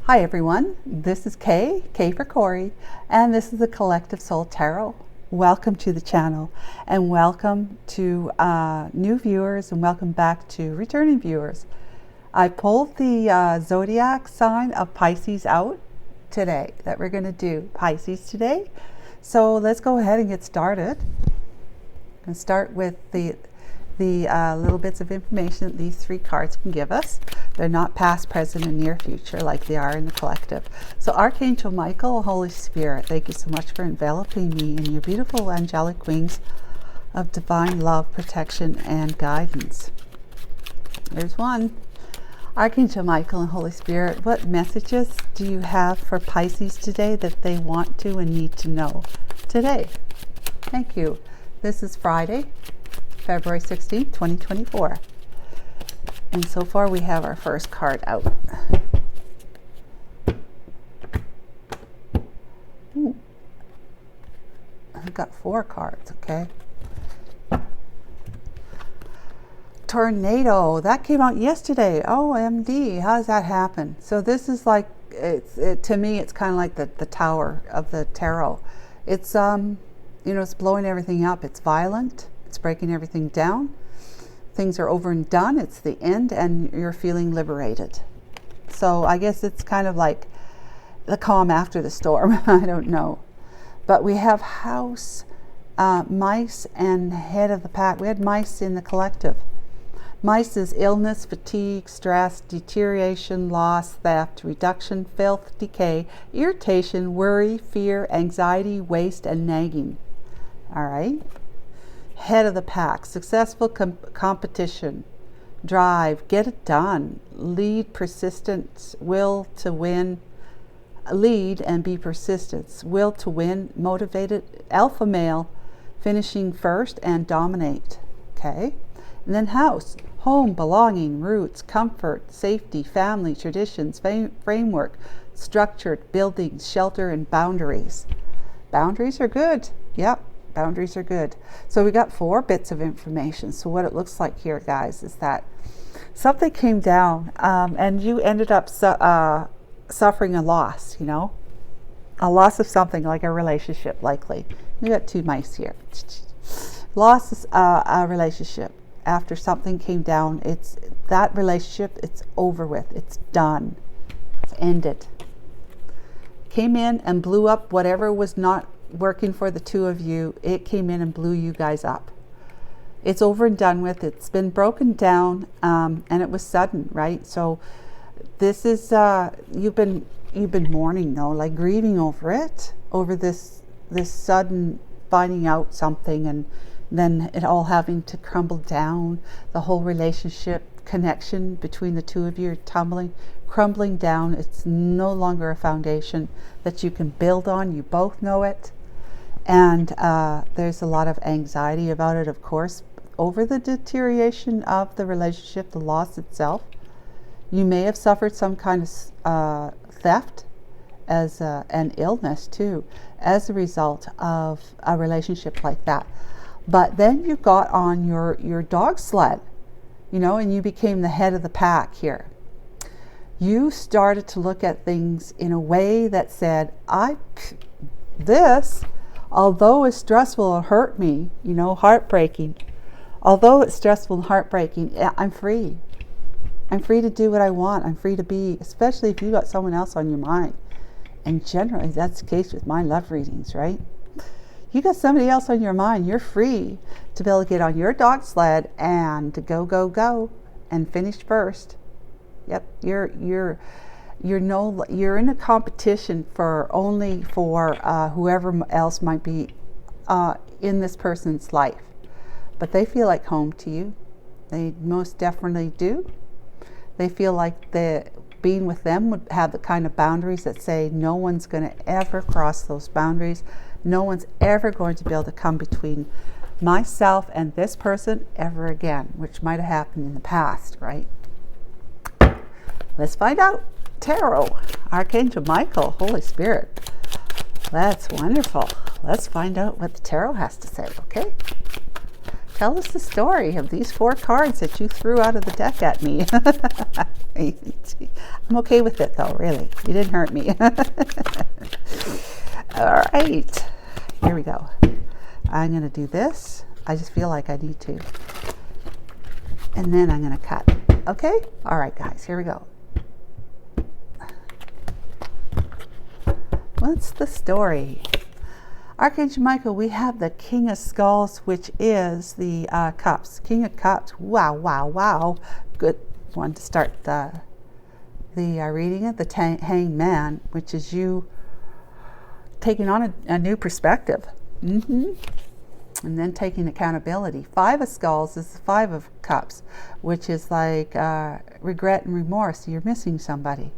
Hi everyone, this is Kay for Corey, and this is the Collective Soul Tarot. Welcome to the channel, and welcome to new viewers, and welcome back to returning viewers. I pulled the zodiac sign of Pisces out today, that we're going to do Pisces today. So let's go ahead and get started. I'm going to start with the little bits of information that these three cards can give us. They're not past, present, and near future like they are in the collective. So Archangel Michael, Holy Spirit, thank you so much for enveloping me in your beautiful angelic wings of divine love, protection, and guidance. There's one. Archangel Michael and Holy Spirit, what messages do you have for Pisces today that they want to and need to know today? Thank you. This is Friday, February 16th, 2024. And so far we have our first card out. Ooh. I've got 4 cards, okay. Tornado, that came out yesterday. OMD, how does that happen? So this is like, to me, it's kind of like the tower of the tarot. It's, it's blowing everything up. It's violent. It's breaking everything down. Things are over and done. It's the end, and you're feeling liberated. So I guess it's kind of like the calm after the storm. I don't know. But we have house, mice, and head of the pack. We had mice in the collective. Mice is illness, fatigue, stress, deterioration, loss, theft, reduction, filth, decay, irritation, worry, fear, anxiety, waste, and nagging. All right. Head of the pack, successful competition, drive, get it done, lead, persistence, will to win, lead and be persistent, will to win, motivated, alpha male, finishing first and dominate. Okay. And then house, home, belonging, roots, comfort, safety, family, traditions, framework, structured, buildings, shelter, and boundaries. Boundaries are good. Yep. Boundaries are good. So we got 4 bits of information. So what it looks like here, guys, is that something came down and you ended up suffering a loss, a loss of something, like a relationship, likely. You got 2 mice here. Loss is a relationship. After something came down, it's that relationship, it's over with. It's done. It's ended. Came in and blew up whatever was not working for the 2 of you. It came in and blew you guys up. It's over and done with. It's been broken down, and it was sudden, right? So this is you've been mourning, though, like grieving over it, over this sudden finding out something, and then it all having to crumble down. The whole relationship connection between the 2 of you are crumbling down. It's no longer a foundation that you can build on. You both know it. And there's a lot of anxiety about it, of course, over the deterioration of the relationship, the loss itself. You may have suffered some kind of theft as an illness, too, as a result of a relationship like that. But then you got on your dog sled, and you became the head of the pack here. You started to look at things in a way that said, although it's stressful and hurt me, heartbreaking, although it's stressful and heartbreaking, I'm free. I'm free to do what I want. I'm free to be, especially if you got someone else on your mind. And generally, that's the case with my love readings, right? You got somebody else on your mind, you're free to be able to get on your dog sled and to go, and finish first. Yep, you're in a competition for whoever else might be in this person's life, but they feel like home to you. They most definitely do. They feel like being with them would have the kind of boundaries that say no one's going to ever cross those boundaries. No one's ever going to be able to come between myself and this person ever again, which might have happened in the past, right? Let's find out. Tarot, Archangel Michael, Holy Spirit. That's wonderful. Let's find out what the tarot has to say, okay? Tell us the story of these 4 cards that you threw out of the deck at me. I'm okay with it though, really. You didn't hurt me. All right, here we go. I'm going to do this. I just feel like I need to. And then I'm going to cut. Okay? All right, guys, here we go. What's the story? Archangel Michael, we have the King of Skulls, which is the Cups. King of Cups. Wow, wow, wow. Good one to start the reading of the Hanged Man, which is you taking on a new perspective. And then taking accountability. 5 of Skulls is the 5 of Cups, which is like regret and remorse. You're missing somebody.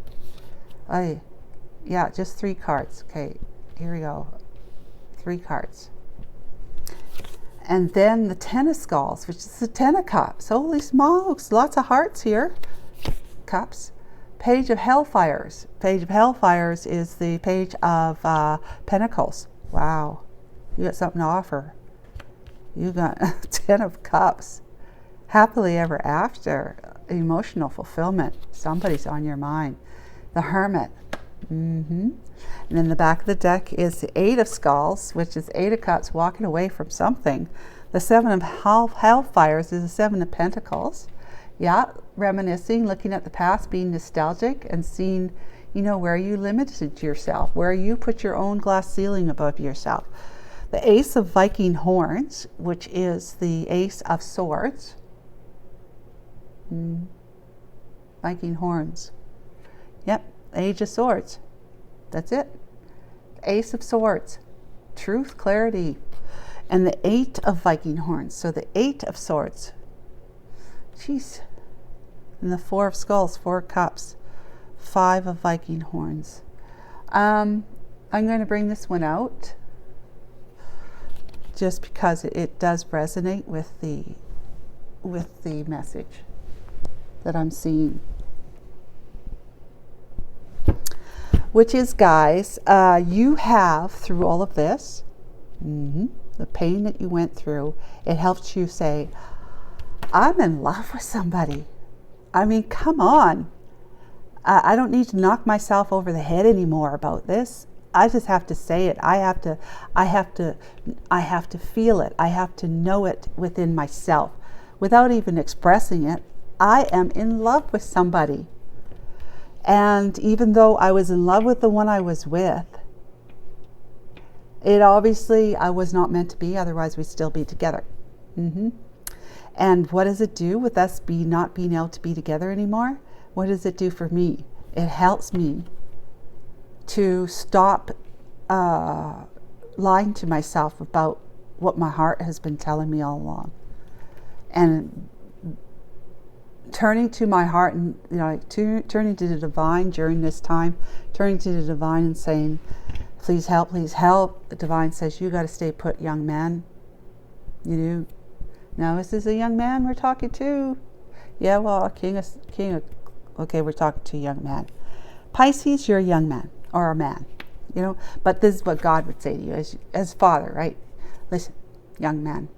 Yeah, just 3 cards. Okay, here we go. 3 cards. And then the 10 of Skulls, which is the 10 of Cups. Holy smokes, lots of hearts here. Cups. Page of Hellfires. Page of Hellfires is the Page of Pentacles. Wow, you got something to offer. You got 10 of Cups. Happily ever after. Emotional fulfillment. Somebody's on your mind. The Hermit. And then the back of the deck is the 8 of Skulls, which is 8 of Cups, walking away from something. The 7 of Hellfires is the 7 of Pentacles. Yeah, reminiscing, looking at the past, being nostalgic, and seeing, you know, where you limited yourself, where you put your own glass ceiling above yourself. The Ace of Viking Horns, which is the Ace of Swords. Viking Horns. Yep. Age of Swords. That's it. Ace of Swords. Truth, clarity. And the 8 of Viking Horns. So the 8 of Swords. Jeez. And the 4 of Skulls, 4 of Cups. 5 of Viking Horns. I'm going to bring this one out just because it does resonate with the message that I'm seeing. Which is, guys, you have, through all of this, the pain that you went through, it helps you say, I'm in love with somebody. I mean, come on. I don't need to knock myself over the head anymore about this. I just have to say it. I have to feel it. I have to know it within myself without even expressing it. I am in love with somebody. And even though I was in love with the one I was with, it obviously, I was not meant to be, otherwise we'd still be together. And what does it do with us not being able to be together anymore? What does it do for me? It helps me to stop lying to myself about what my heart has been telling me all along. And turning to my heart and, you know, turning to the divine during this time, turning to the divine and saying, please help, please help. The divine says, you got to stay put, young man. You do. Now, is this a young man we're talking to? Yeah, well, okay, we're talking to a young man. Pisces, you're a young man or a man, you know, but this is what God would say to you as father, right? Listen, young man,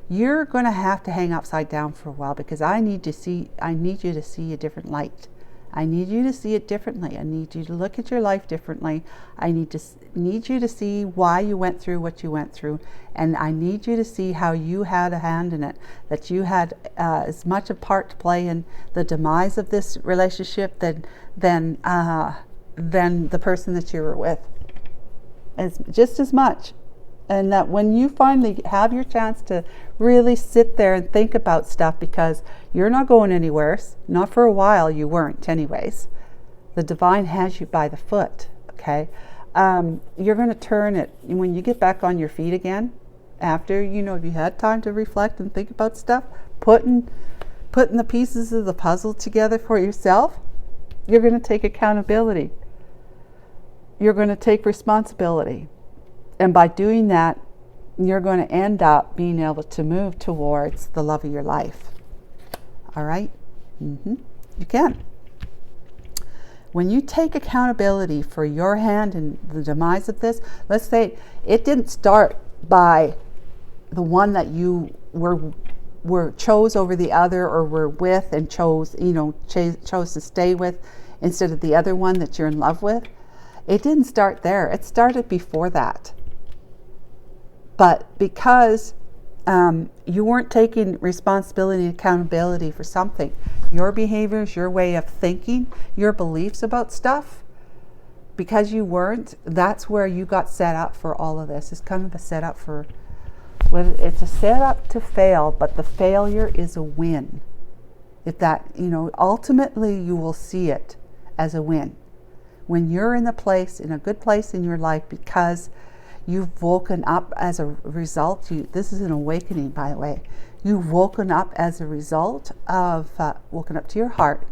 you're going to have to hang upside down for a while because I need you to see a different light. I need you to see it differently. I need you to look at your life differently. I need you to see why you went through what you went through. And I need you to see how you had a hand in it, that you had as much a part to play in the demise of this relationship than the person that you were with. It's just as much. And that when you finally have your chance to really sit there and think about stuff, because you're not going anywhere, not for a while, you weren't anyways. The divine has you by the foot, okay? You're going to turn it, when you get back on your feet again, after, you know, you had time to reflect and think about stuff, putting the pieces of the puzzle together for yourself, you're going to take accountability. You're going to take responsibility. And by doing that, you're going to end up being able to move towards the love of your life. All right? You can. When you take accountability for your hand in the demise of this, let's say it didn't start by the one that you were chose over the other, or were with and chose, chose to stay with instead of the other one that you're in love with. It didn't start there. It started before that. But because you weren't taking responsibility and accountability for something, your behaviors, your way of thinking, your beliefs about stuff, because you weren't, that's where you got set up for all of this. It's kind of a setup for, well, it's a setup to fail, but the failure is a win. If that, ultimately you will see it as a win. When you're in a good place in your life, because you've woken up as a result. This is an awakening, by the way. You've woken up as a result of, woken up to your heart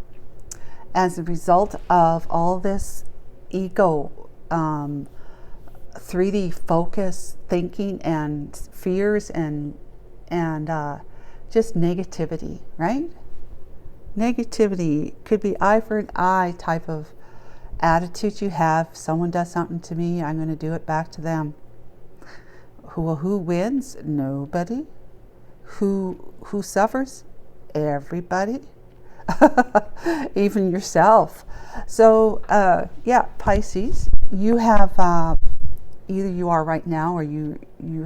as a result of all this ego, 3D focus thinking and fears and just negativity, right? Negativity could be eye for an eye type of attitude you have. Someone does something to me, I'm going to do it back to them. Who wins? Nobody. Who suffers? Everybody. Even yourself. So Pisces, you have either you are right now, or you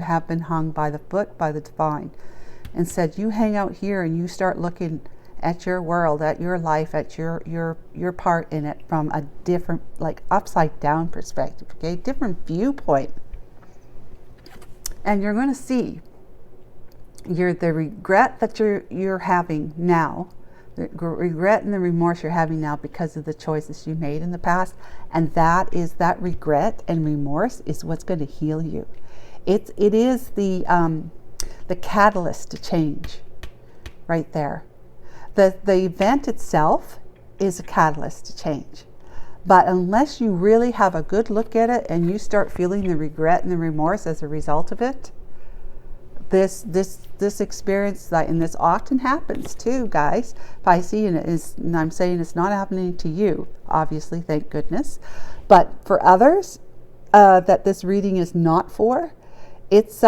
have been hung by the foot by the divine and said, you hang out here and you start looking at your world, at your life, at your part in it from a different, like upside down perspective, okay? Different viewpoint. And you're going to see the regret that you're having now, the regret and the remorse you're having now because of the choices you made in the past, and that regret and remorse is what's going to heal you. It is the catalyst to change, right there. The event itself is a catalyst to change. But unless you really have a good look at it and you start feeling the regret and the remorse as a result of it, this experience, and this often happens too, guys, Pisces, and I'm saying it's not happening to you, obviously, thank goodness. But for others that this reading is not for, it's,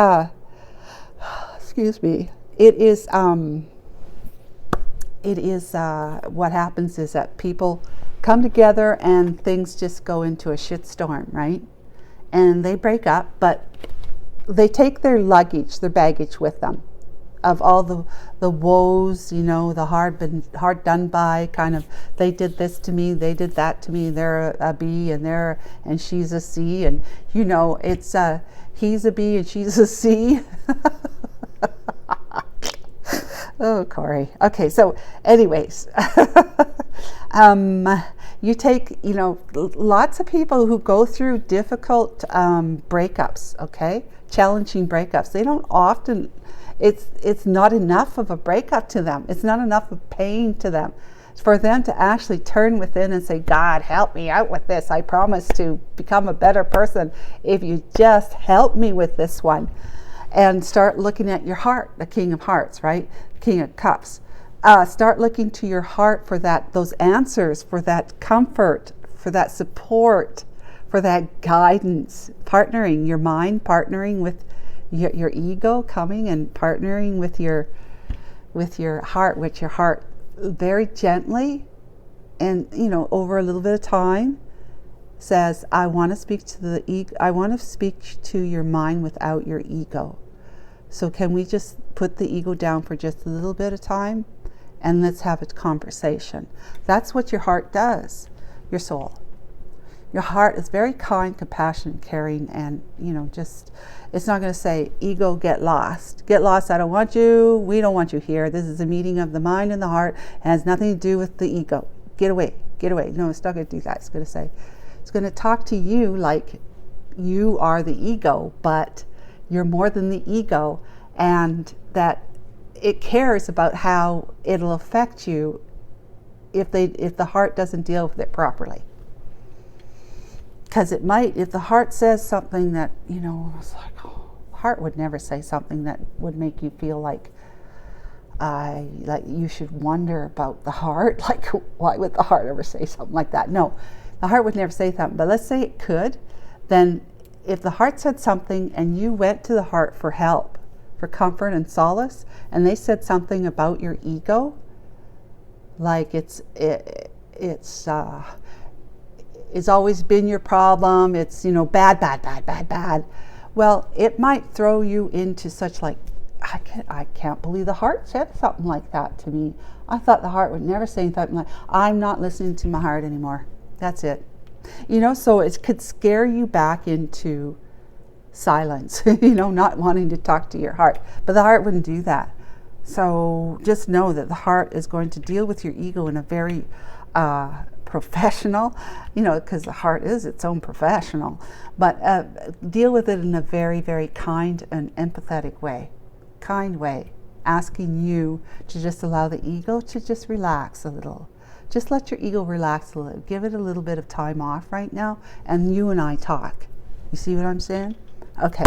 excuse me, it is what happens is that people come together and things just go into a shitstorm, right? And they break up, but they take their luggage, their baggage with them, of all the woes, the hard done by kind of, they did this to me, they did that to me, they're a B and she's a C, and it's he's a B and she's a C. Oh, Corey. Okay, so anyways, you take, lots of people who go through difficult breakups, okay, challenging breakups. They don't often, it's not enough of a breakup to them. It's not enough of pain to them for them to actually turn within and say, God, help me out with this. I promise to become a better person if you just help me with this one. And start looking at your heart, the King of Hearts, right? King of Cups. Start looking to your heart for those answers, for that comfort, for that support, for that guidance. Partnering your mind, partnering with your ego, coming and partnering with your heart, very gently, and over a little bit of time, says, I want to speak to the ego. I want to speak to your mind without your ego. So can we just put the ego down for just a little bit of time and let's have a conversation? That's what your heart does, your soul. Your heart is very kind, compassionate, caring, and it's not going to say, ego, get lost, I don't want you, we don't want you here. This is a meeting of the mind and the heart. It has nothing to do with the ego. Get away. No, it's not going to do that. It's going to say, it's going to talk to you like you are the ego, but you're more than the ego, and that it cares about how it'll affect you if the heart doesn't deal with it properly. Because it might, if the heart says something that, it's like, the heart would never say something that would make you feel like you should wonder about the heart. Like, why would the heart ever say something like that? No, the heart would never say something. But let's say it could, then if the heart said something and you went to the heart for help, for comfort and solace, and they said something about your ego, like it's always been your problem, it's, you know, bad. Well, it might throw you into such like, I can't believe the heart said something like that to me. I thought the heart would never say something like, I'm not listening to my heart anymore. That's it. You know, so it could scare you back into silence, you know, not wanting to talk to your heart. But the heart wouldn't do that. So just know that the heart is going to deal with your ego in a very professional, you know, because the heart is its own professional, but deal with it in a very, very kind and empathetic way. Kind way, asking you to just allow the ego to just relax a little. Just let your ego relax a little. Give it a little bit of time off right now, and you and I talk. You see what I'm saying? Okay.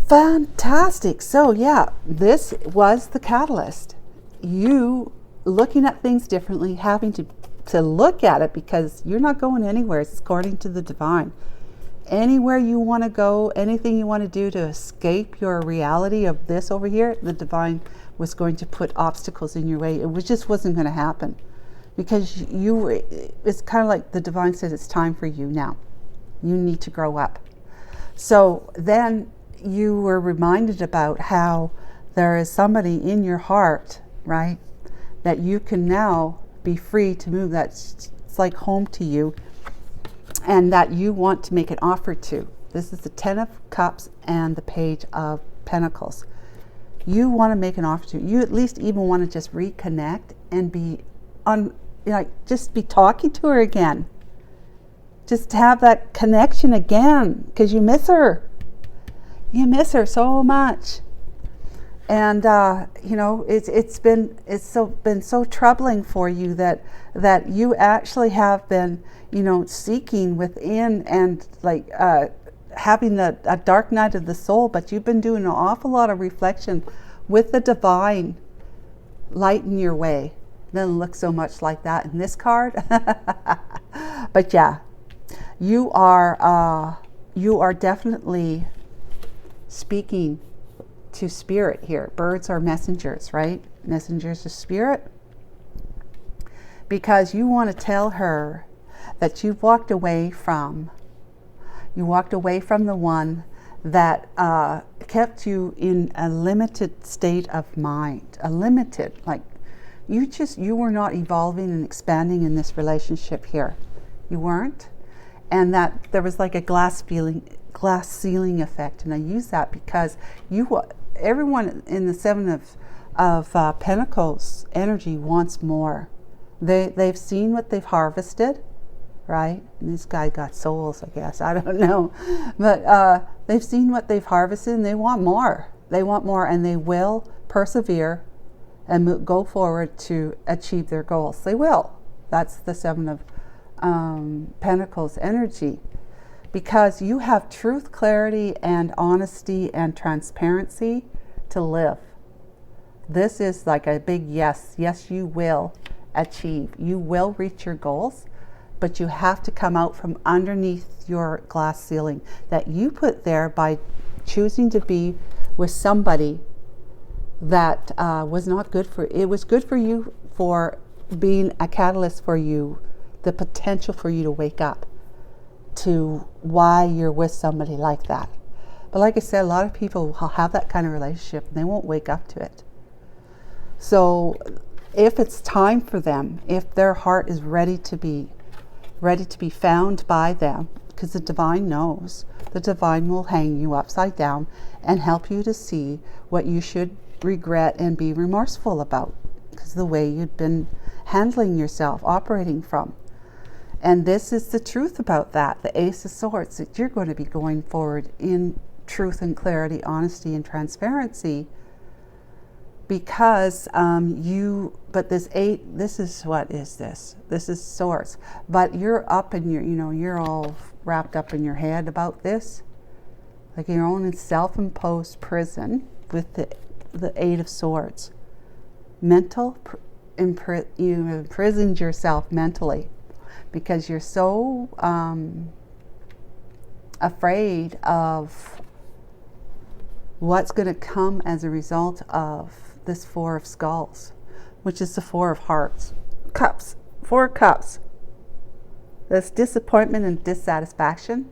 Fantastic. So yeah, this was the catalyst. You looking at things differently, having to look at it, because you're not going anywhere. It's according to the divine. Anywhere you want to go, anything you want to do to escape your reality of this over here, the divine was going to put obstacles in your way. It just wasn't going to happen, because it's kind of like the divine says, it's time for you now. You need to grow up. So then you were reminded about how there is somebody in your heart, right, that you can now be free to move. It's like home to you, and that you want to make an offer to. This is the 10 of Cups and the Page of Pentacles. You want to make an offer to. You at least even want to just reconnect and be just be talking to her again. Just have that connection again, because you miss her. You miss her so much. And you know, it's been so troubling for you that you actually have been, you know, seeking within and like having a dark night of the soul, but you've been doing an awful lot of reflection with the divine lighting your way. It doesn't look so much like that in this card. But yeah, you are definitely speaking to spirit here. Birds are messengers, right? Messengers of spirit. Because you want to tell her that you've walked away from the one that kept you in a limited state of mind. A limited, like you were not evolving and expanding in this relationship here. You weren't. And that there was like a glass ceiling effect. And I use that because everyone in the 7 of Pentacles energy wants more. They've seen what they've harvested, right? And this guy got souls, I guess. I don't know. But they've seen what they've harvested, and they want more. They want more, and they will persevere and go forward to achieve their goals. They will. That's the 7 of Pentacles energy. Because you have truth, clarity, and honesty and transparency to live. This is like a big yes. Yes, you will achieve. You will reach your goals, but you have to come out from underneath your glass ceiling that you put there by choosing to be with somebody that was not good for it. Was good for you for being a catalyst for you, the potential for you to wake up to why you're with somebody like that. But like I said, a lot of people will have that kind of relationship and they won't wake up to it. So if it's time for them, if their heart is ready to be found by them, because the divine knows, the divine will hang you upside down and help you to see what you should regret and be remorseful about, because the way you'd been handling yourself, operating from. And this is the truth about that, the Ace of Swords, that you're going to be going forward in truth and clarity, honesty and transparency, because but this 8, this is, what is this? This is Swords. But you're up in your, you're all wrapped up in your head about this, like your own self-imposed prison with the 8 of Swords. You imprisoned yourself mentally because you're so afraid of what's going to come as a result of this Four of Skulls, which is the Four of Hearts. Cups. 4 cups. This disappointment and dissatisfaction.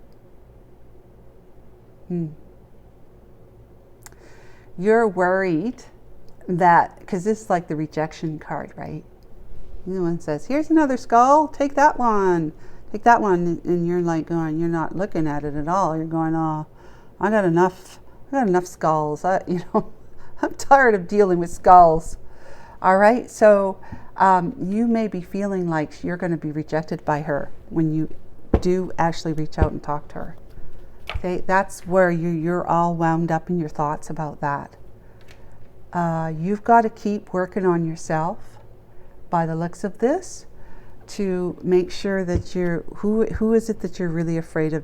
You're worried that, because this is like the rejection card, right? The one says, here's another skull, take that one. Take that one. And you're like going, you're not looking at it at all. You're going, oh, I got enough skulls. I'm tired of dealing with skulls. All right. So you may be feeling like you're going to be rejected by her when you do actually reach out and talk to her. Okay. That's where you're all wound up in your thoughts about that. You've got to keep working on yourself by the looks of this to make sure that who is it that you're really afraid of?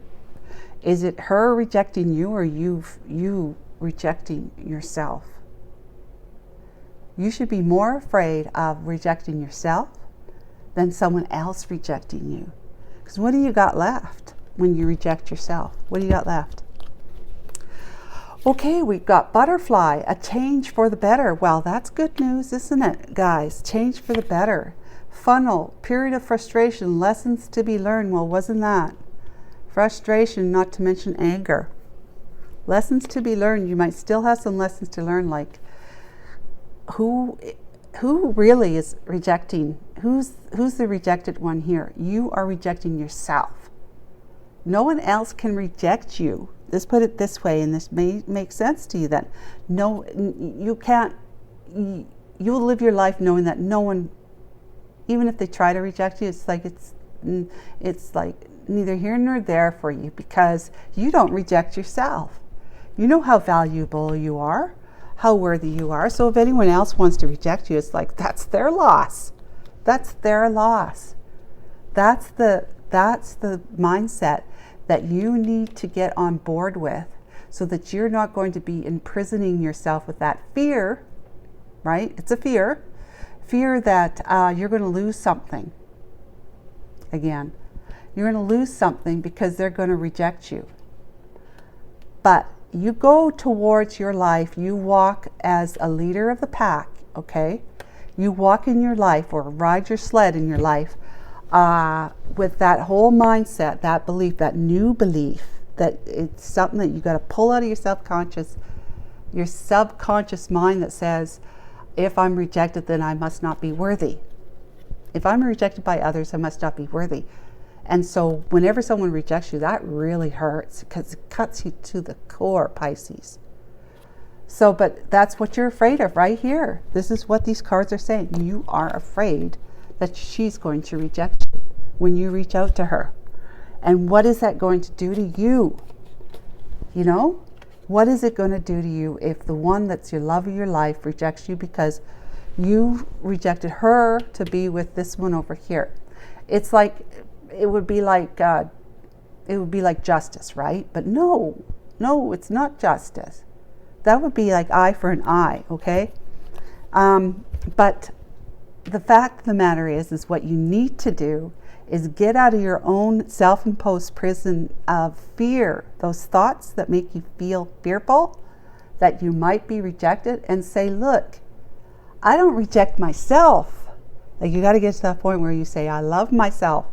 Is it her rejecting you, or you rejecting yourself? You should be more afraid of rejecting yourself than someone else rejecting you. Because what do you got left when you reject yourself? What do you got left? Okay, we've got butterfly, a change for the better. Well, that's good news, isn't it, guys? Change for the better. Funnel, period of frustration, lessons to be learned. Well, wasn't that? Frustration, not to mention anger. Lessons to be learned. You might still have some lessons to learn, like who really is rejecting? Who's the rejected one here? You are rejecting yourself. No one else can reject you. Let's put it this way, and this may make sense to you, that no, you can't, you'll live your life knowing that no one, even if they try to reject you, it's like neither here nor there for you, because you don't reject yourself. You know how valuable you are, how worthy you are. So if anyone else wants to reject you, it's like, that's their loss. That's their loss. That's the mindset that you need to get on board with, so that you're not going to be imprisoning yourself with that fear, right? It's a fear that you're going to lose something. Again, you're going to lose something because they're going to reject you. But you go towards your life, you walk as a leader of the pack, okay? You walk in your life, or ride your sled in your life, with that whole mindset, that belief, that new belief, that it's something that you got to pull out of your subconscious mind that says, if I'm rejected, then I must not be worthy. If I'm rejected by others, I must not be worthy. And so whenever someone rejects you, that really hurts, because it cuts you to the core, Pisces. So, but that's what you're afraid of right here. This is what these cards are saying. You are afraid that she's going to reject you when you reach out to her. And what is that going to do to you? You know, what is it going to do to you if the one that's your love of your life rejects you because you rejected her to be with this one over here? It's like, it would be like justice, right? But no, it's not justice. That would be like eye for an eye, okay? But the fact of the matter is what you need to do is get out of your own self-imposed prison of fear, those thoughts that make you feel fearful that you might be rejected, and say, look, I don't reject myself. Like, you got to get to that point where you say, I love myself.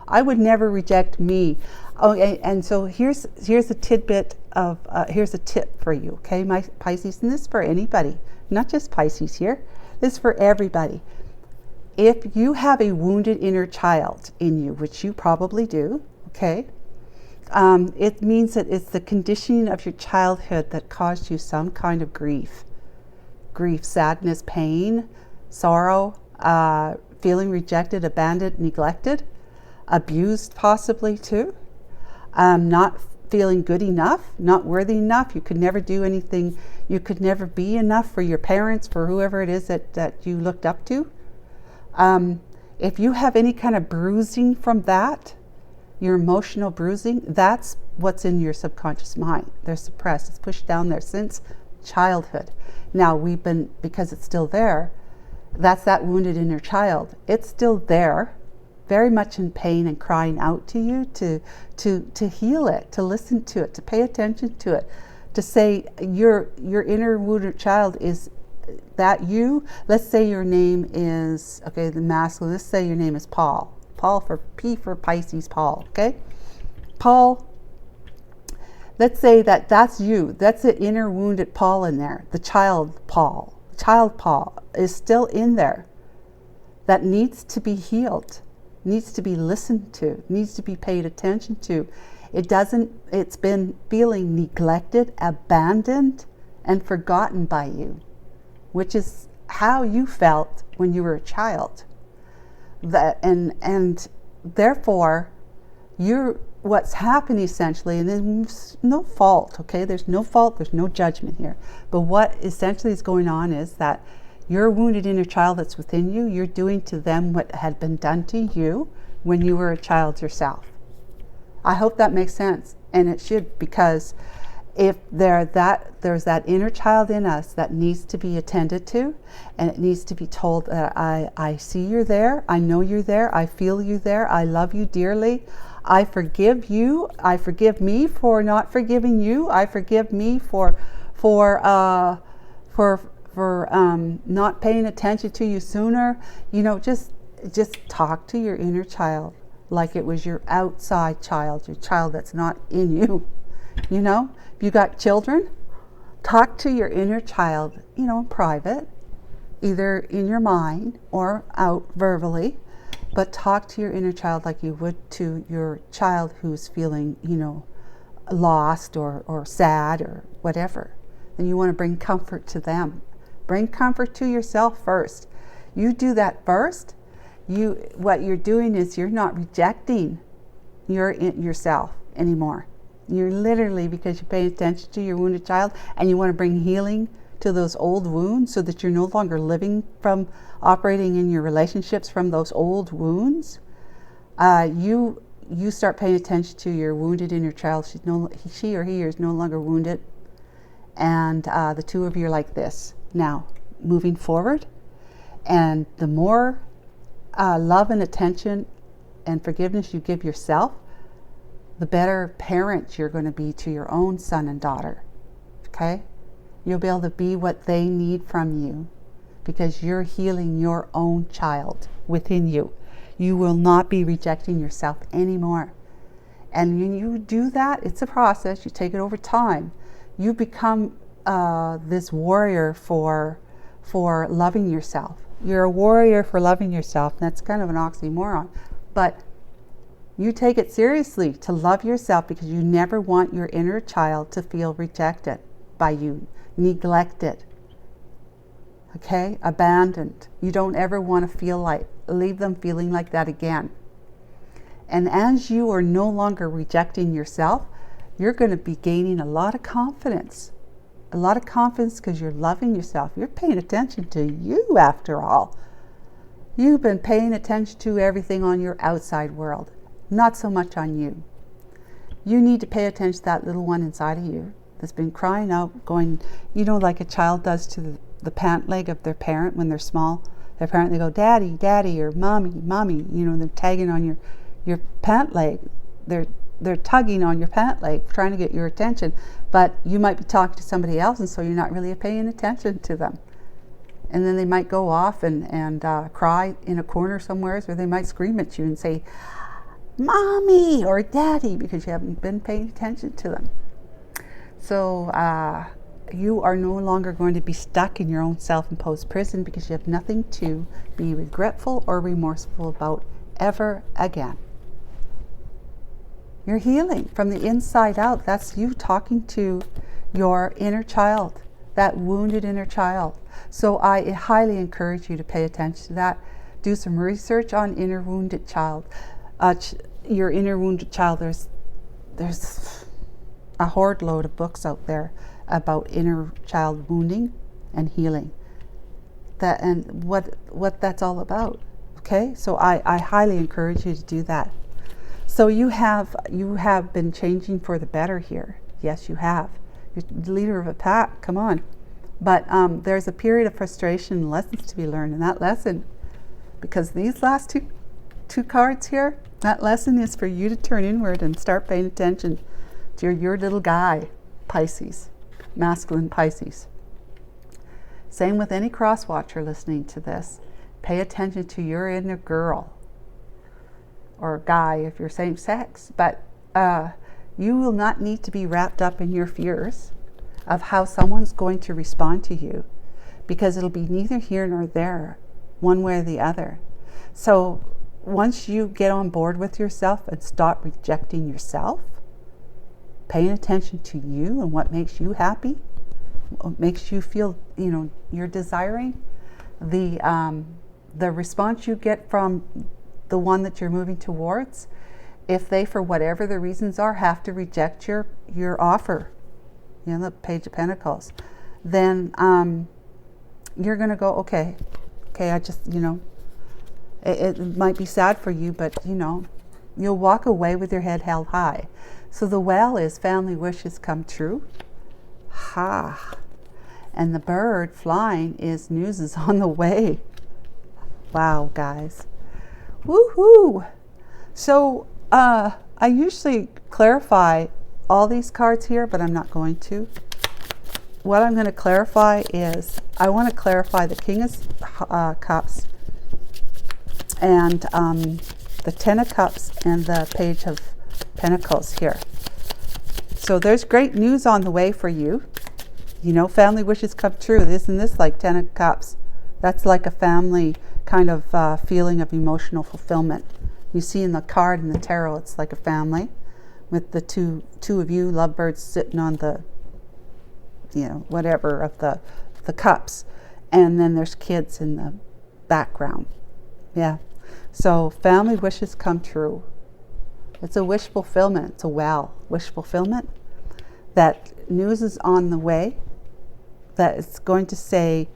I would never reject me. Oh, and so here's a tidbit of, here's a tip for you, okay, my Pisces, and this is for anybody, not just Pisces here. This is for everybody. If you have a wounded inner child in you, which you probably do, okay, it means that it's the conditioning of your childhood that caused you some kind of grief, sadness, pain, sorrow, feeling rejected, abandoned, neglected, abused possibly too, not feeling good enough, not worthy enough. You could never do anything. You could never be enough for your parents, for whoever it is that you looked up to. If you have any kind of bruising from that, your emotional bruising, that's what's in your subconscious mind. They're suppressed. It's pushed down there since childhood. Now because it's still there, that's that wounded inner child. It's still there, very much in pain and crying out to you to heal it, to listen to it, to pay attention to it, to say your inner wounded child is that you. Let's say your name is, okay, the masculine, let's say your name is Paul. Paul for P for Pisces, Paul, okay? Paul, let's say that that's you. That's the inner wounded Paul in there. The child Paul is still in there. That needs to be healed, needs to be listened to, needs to be paid attention to. It's been feeling neglected, abandoned, and forgotten by you, which is how you felt when you were a child. And therefore, what's happened essentially, and there's no fault, okay? There's no fault, there's no judgment here. But what essentially is going on is that your wounded inner child that's within you, you're doing to them what had been done to you when you were a child yourself. I hope that makes sense, and it should, because if there's that inner child in us that needs to be attended to, and it needs to be told that I see you're there, I know you're there, I feel you there, I love you dearly, I forgive you, I forgive me for not forgiving you, I forgive me for not paying attention to you sooner. You know, just talk to your inner child like it was your outside child, your child that's not in you. You know, if you got children, talk to your inner child, you know, in private, either in your mind or out verbally, but talk to your inner child like you would to your child who's feeling, you know, lost or sad or whatever. And you want to bring comfort to them. Bring comfort to yourself first. You do that first. What you're doing is you're not rejecting yourself anymore. You're literally, because you're paying attention to your wounded child and you want to bring healing to those old wounds so that you're no longer living from operating in your relationships from those old wounds. You start paying attention to your wounded inner child. She or he is no longer wounded. And the two of you are like this. Now, moving forward, and the more love and attention and forgiveness you give yourself, the better parent you're going to be to your own son and daughter. Okay? You'll be able to be what they need from you because you're healing your own child within you. You will not be rejecting yourself anymore. And when you do that, it's a process. You take it over time. You become this warrior for loving yourself. You're a warrior for loving yourself. That's kind of an oxymoron. But you take it seriously to love yourself because you never want your inner child to feel rejected by you, neglected, okay, abandoned. You don't ever want to leave them feeling like that again. And as you are no longer rejecting yourself, you're going to be gaining a lot of confidence. A lot of confidence because you're loving yourself. You're paying attention to you after all. You've been paying attention to everything on your outside world, not so much on you. You need to pay attention to that little one inside of you that's been crying out, going, you know, like a child does to the pant leg of their parent when they're small. Their parent, they go, daddy, daddy, or mommy, mommy. You know, they're tagging on your pant leg. They're tugging on your pant leg, trying to get your attention. But you might be talking to somebody else, and so you're not really paying attention to them. And then they might go off and cry in a corner somewhere, or they might scream at you and say, mommy or daddy, because you haven't been paying attention to them. So you are no longer going to be stuck in your own self-imposed prison because you have nothing to be regretful or remorseful about ever again. You're healing from the inside out. That's you talking to your inner child, that wounded inner child. So I highly encourage you to pay attention to that. Do some research on inner wounded child. Your inner wounded child, there's a horde load of books out there about inner child wounding and healing. That and what that's all about. Okay? So I highly encourage you to do that. So you have been changing for the better here. Yes, you have. You're the leader of a pack. Come on. But there's a period of frustration and lessons to be learned in that lesson. Because these last two cards here, that lesson is for you to turn inward and start paying attention to your little guy, Pisces. masculine Pisces. Same with any cross-watcher listening to this. Pay attention to your inner girl, or guy if you're same sex, but you will not need to be wrapped up in your fears of how someone's going to respond to you, because it'll be neither here nor there, one way or the other. So once you get on board with yourself and stop rejecting yourself, paying attention to you and what makes you happy, what makes you feel, you're desiring, the response you get from the one that you're moving towards, if they, for whatever the reasons are, have to reject your offer, the Page of Pentacles, then you're going to go, okay, I just, it might be sad for you, but, you'll walk away with your head held high. So the well is family wishes come true. Ha! And the bird flying is news is on the way. Wow, guys. Woohoo! So I usually clarify all these cards here, but I'm not going to. What I'm going to clarify is, I want to clarify the King of Cups and the Ten of Cups and the Page of Pentacles here. So there's great news on the way for you. Family wishes come true. Isn't this like Ten of Cups? That's like a family kind of feeling of emotional fulfillment. You see in the card in the tarot, it's like a family with the two of you lovebirds sitting on the, whatever of the cups. And then there's kids in the background. Yeah. So family wishes come true. It's a wish fulfillment. It's a wish fulfillment. That news is on the way. That it's going to say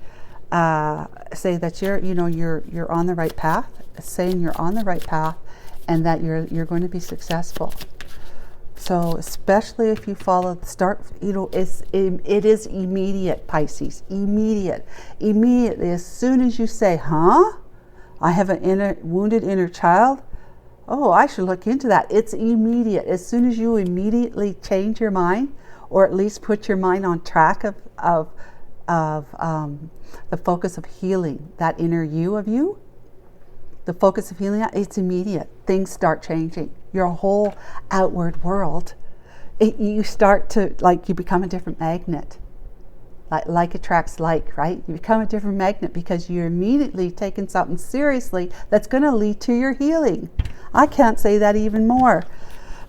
that you're on the right path. It's saying you're on the right path, and that you're going to be successful. So especially if you follow the start, it is immediate, Pisces. Immediately, as soon as you say, I have a wounded inner child. Oh, I should look into that. It's immediate. As soon as you immediately change your mind, or at least put your mind on track of the focus of healing, that inner you of you, the focus of healing, it's immediate. Things start changing. Your whole outward world, you start to, you become a different magnet. Like attracts like, right? You become a different magnet because you're immediately taking something seriously that's going to lead to your healing. I can't say that even more.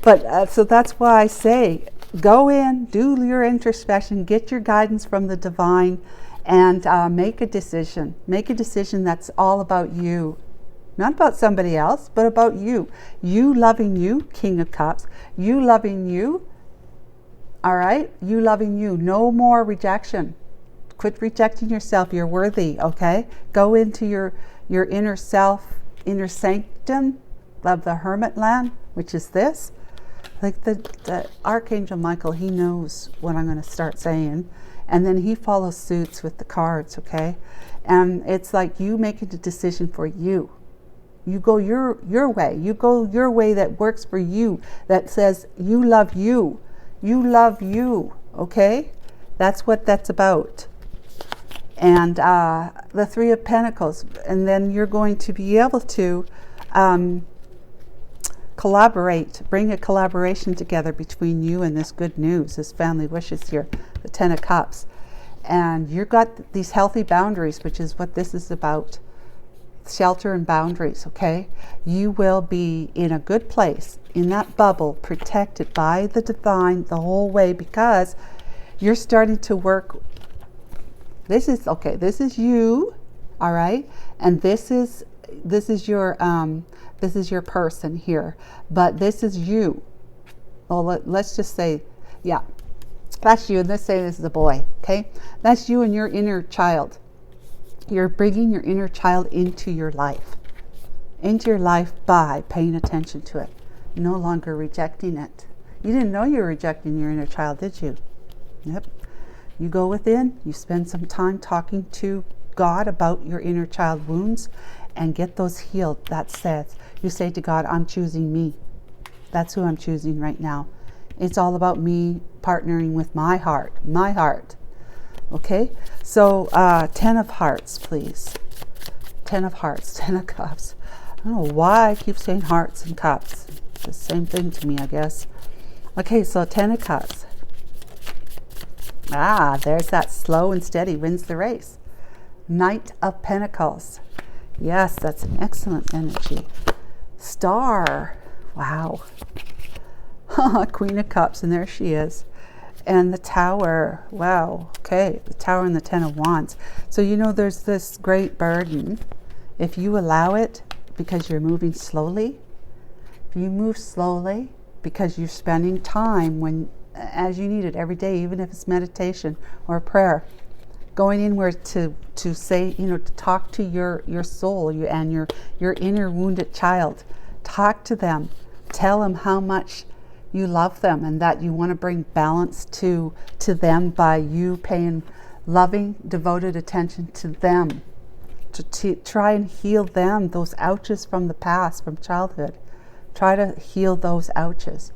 But so that's why I say, go in, do your introspection, get your guidance from the divine, and make a decision. Make a decision that's all about you. Not about somebody else, but about you. You loving you, King of Cups. You loving you. All right? You loving you. No more rejection. Quit rejecting yourself. You're worthy, okay? Go into your inner self, inner sanctum of the hermit land, which is this. Like the Archangel Michael, he knows what I'm going to start saying. And then he follows suits with the cards, okay? And it's like you making a decision for you. You go your way. You go your way that works for you, that says you love you. You love you, okay? That's what that's about. And the Three of Pentacles. And then you're going to be able to collaborate, bring a collaboration together between you and this good news, this family wishes here, the Ten of Cups. And you've got these healthy boundaries, which is what this is about. Shelter and boundaries, okay? You will be in a good place, in that bubble, protected by the divine the whole way, because you're starting to work. This is you, all right? And this is your person here, but this is you. Well, let's just say, yeah, that's you, and let's say this is a boy, okay? That's you and your inner child. You're bringing your inner child into your life by paying attention to it, no longer rejecting it. You didn't know you were rejecting your inner child, did you? Yep. You go within, you spend some time talking to God about your inner child wounds and get those healed. That says, you say to God, I'm choosing me. That's who I'm choosing right now. It's all about me partnering with my heart. Okay, so 10 of hearts, please. 10 of hearts, 10 of cups. I don't know why I keep saying hearts and cups. It's the same thing to me, I guess. Okay, so 10 of cups. There's that slow and steady wins the race. Knight of Pentacles. Yes, that's an excellent energy. Star. Wow. Queen of Cups, and there she is. And the Tower. Wow. Okay, the Tower and the 10 of Wands. So there's this great burden. If you allow it, because you're moving slowly, if you move slowly because you're spending time as you need it every day, even if it's meditation or prayer, going inward to say, to talk to your soul, and your inner wounded child. Talk to them. Tell them how much you love them and that you want to bring balance to them by you paying loving, devoted attention to them, to try and heal them, those ouches from the past, from childhood. Try to heal those ouches,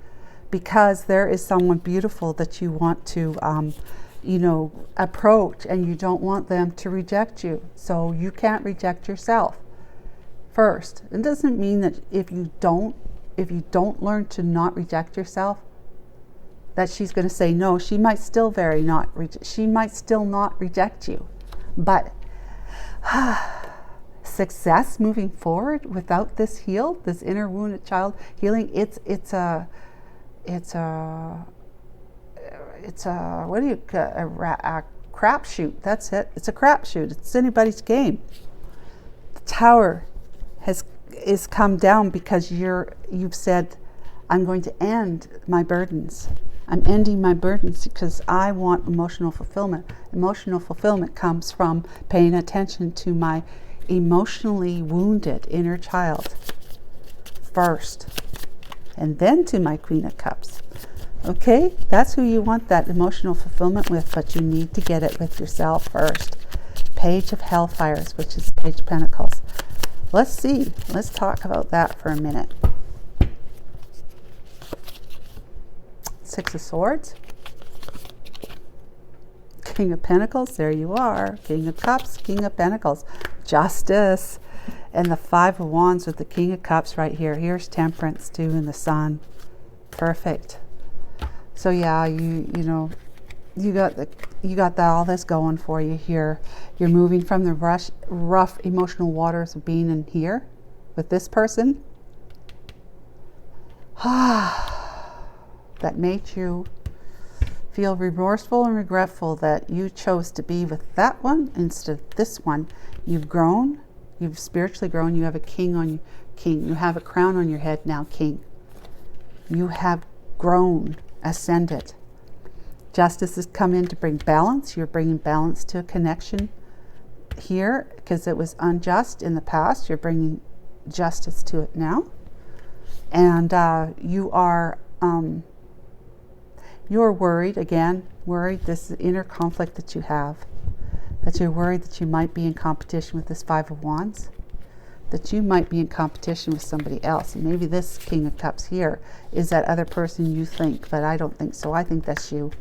because there is someone beautiful that you want to approach, and you don't want them to reject you. So you can't reject yourself first. It doesn't mean that if you don't learn to not reject yourself, that she's going to say no. She might still she might still not reject you, but success moving forward without this inner wounded child healing, it's a crapshoot. That's it. It's a crapshoot. It's anybody's game. The Tower is come down because you've said, I'm going to end my burdens. I'm ending my burdens because I want emotional fulfillment. Emotional fulfillment comes from paying attention to my emotionally wounded inner child first, and then to my Queen of Cups. Okay, that's who you want that emotional fulfillment with, but you need to get it with yourself first. Page of Hellfires, which is Page of Pentacles. Let's talk about that for a minute. Six of Swords. King of Pentacles, there you are. King of Cups, King of Pentacles. Justice. And the Five of Wands with the King of Cups right here. Here's Temperance too, in the Sun. Perfect. So yeah, you got all this going for you here. You're moving from the rough emotional waters of being in here with this person. That made you feel remorseful and regretful that you chose to be with that one instead of this one. You've grown. You've spiritually grown. You have a king. You have a crown on your head now, king. You have grown, ascended. Justice has come in to bring balance. You're bringing balance to a connection here because it was unjust in the past. You're bringing justice to it now. And you're worried, this inner conflict that you have, that you're worried that you might be in competition with this Five of Wands, that you might be in competition with somebody else. And maybe this King of Cups here is that other person you think, but I don't think so. I think that's you.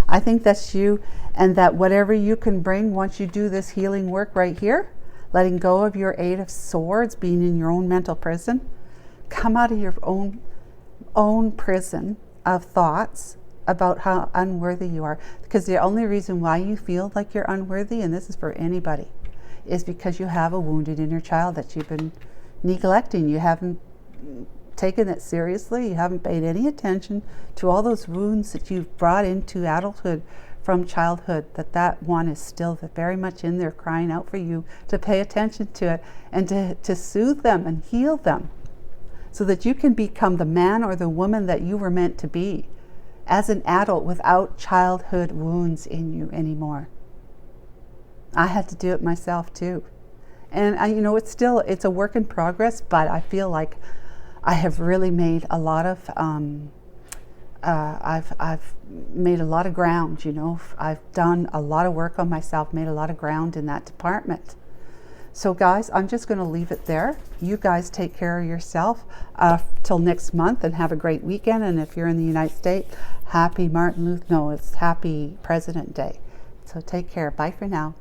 I think that's you, and that whatever you can bring once you do this healing work right here, letting go of your Eight of Swords, being in your own mental prison, come out of your own prison of thoughts about how unworthy you are. Because the only reason why you feel like you're unworthy, and this is for anybody, is because you have a wounded inner child that you've been neglecting. You haven't taken it seriously. You haven't paid any attention to all those wounds that you've brought into adulthood from childhood, that one is still very much in there crying out for you to pay attention to it and to soothe them and heal them so that you can become the man or the woman that you were meant to be as an adult without childhood wounds in you anymore. I had to do it myself too. And it's a work in progress, but I feel like I have really made a lot of, I've made a lot of ground, I've done a lot of work on myself, made a lot of ground in that department. So guys, I'm just going to leave it there. You guys take care of yourself till next month, and have a great weekend. And if you're in the United States, happy Martin Luther, no, it's happy President Day. So take care. Bye for now.